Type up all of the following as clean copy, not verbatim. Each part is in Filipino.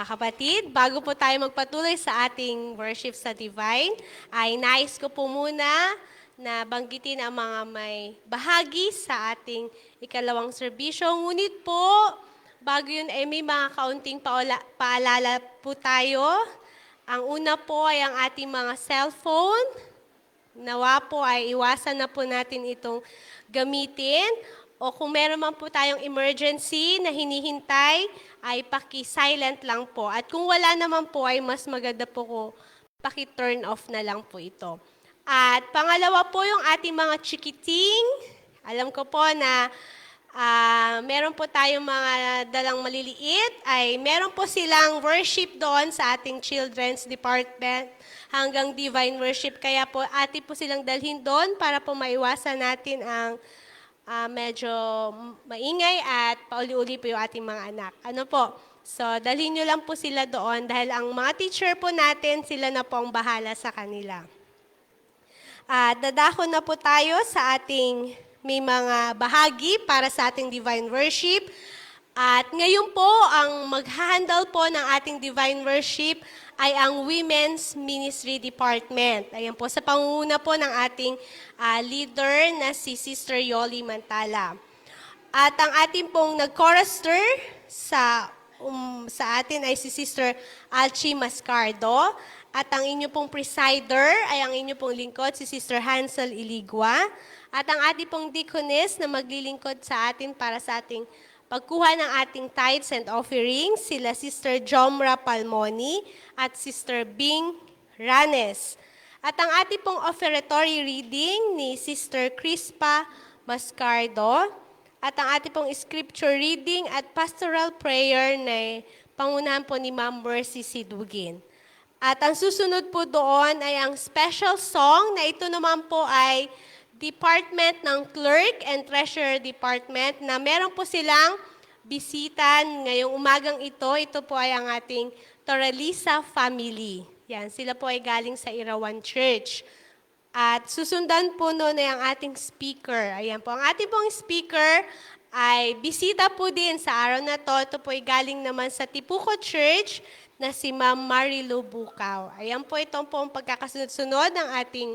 Mga kapatid, bago po tayo magpatuloy sa ating worship sa Divine, ay nais ko po muna na banggitin ang mga may bahagi sa ating ikalawang serbisyo. Ngunit po, bago yun ay may mga kaunting paalala po tayo. Ang una po ay ang ating mga cellphone. Nawa po ay iwasan na po natin itong gamitin. O kung meron man po tayong emergency na hinihintay, ay paki-silent lang po. At kung wala naman po, ay mas maganda po ko paki-turn off na lang po ito. At pangalawa po yung ating mga chikiting. Alam ko po na meron po tayong mga dalang maliliit. Ay meron po silang worship doon sa ating children's department hanggang divine worship. Kaya po atin po silang dalhin doon para po maiwasan natin ang medyo maingay at pauli-uli po yung ating mga anak. Ano po? So, dalhin nyo lang po sila doon dahil ang mga teacher po natin, sila na po ang bahala sa kanila. Dadako na po tayo sa ating may mga bahagi para sa ating divine worship. At ngayon po, ang mag-handle po ng ating divine worship ay ang Women's Ministry Department. Ayan po, sa pangunguna po ng ating leader na si Sister Yoli Mantala. At ang ating pong nag-chorister sa atin ay si Sister Alchi Mascardo. At ang inyo pong presider ay ang inyo pong lingkod, si Sister Hansel Iligua. At ang ating pong deaconess na maglilingkod sa atin para sa ating pagkuha ng ating tithes and offerings, sila Sister Jomra Palmoni at Sister Bing Ranes. At ang ating pong offertory reading ni Sister Crispa Mascardo. At ang ating pong scripture reading at pastoral prayer na pangunahan po ni Ma'am Mercy Sidugin. At ang susunod po doon ay ang special song na ito naman po ay Department ng Clerk and Treasurer Department na meron po silang bisitan ngayong umagang ito. Ito po ay ang ating Toralisa family. Yan, sila po ay galing sa Irawan Church. At susundan po noon ay ang ating speaker. Ayan po, ang ating pong speaker ay bisita po din sa araw na to. Ito po ay galing naman sa Tipuco Church na si Ma'am Marilu Bukaw. Ayan po, itong po ang pagkakasunod-sunod ng ating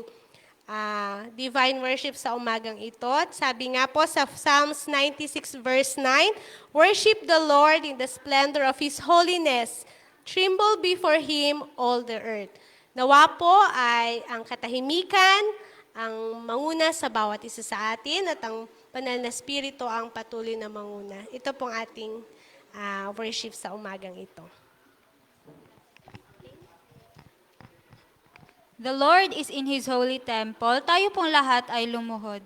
divine worship sa umagang ito. At sabi nga po sa Psalms 96 verse 9, worship the Lord in the splendor of His holiness. Tremble before Him all the earth. Nawa po ay ang katahimikan, ang manguna sa bawat isa sa atin at ang banal na spirito ang patuloy na manguna. Ito pong ating worship sa umagang ito. The Lord is in His holy temple. Tayo pong lahat ay lumuhod.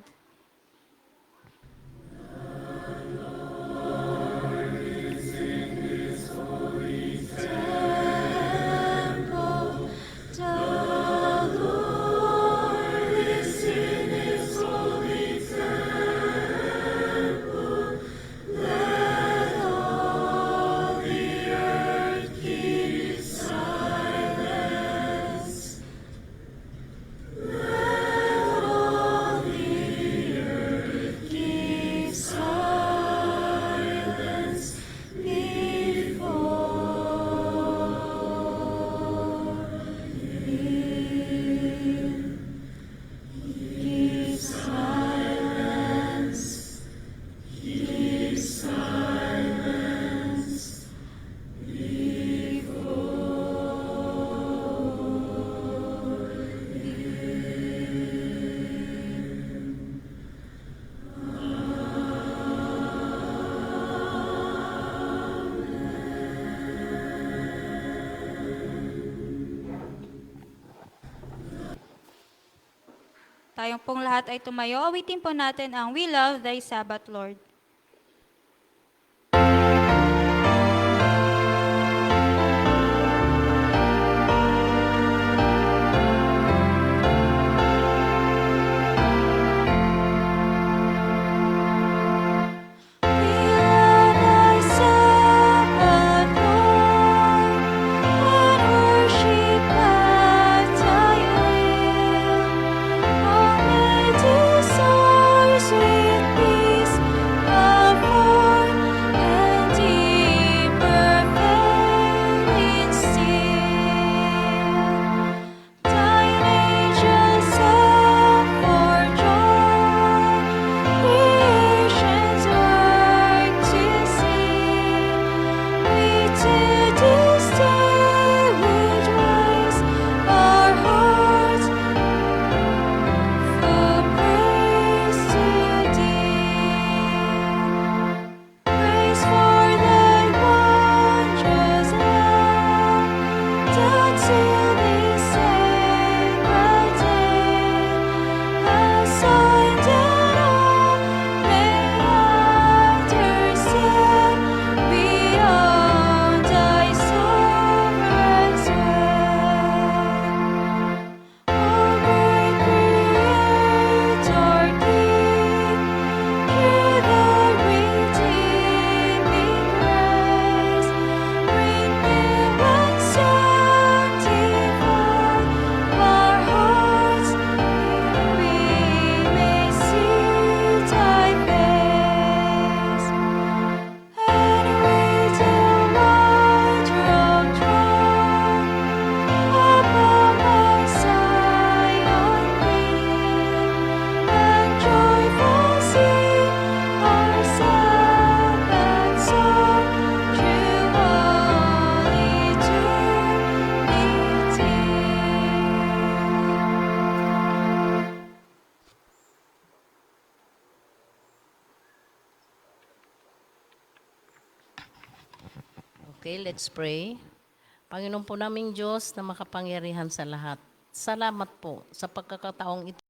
Tayong pong lahat ay tumayo. Awitin po natin ang We Love Thy Sabbath, Lord. Sweet peace Okay, let's pray. Panginoon po naming Diyos na makapangyarihan sa lahat. Salamat po sa pagkakataong ito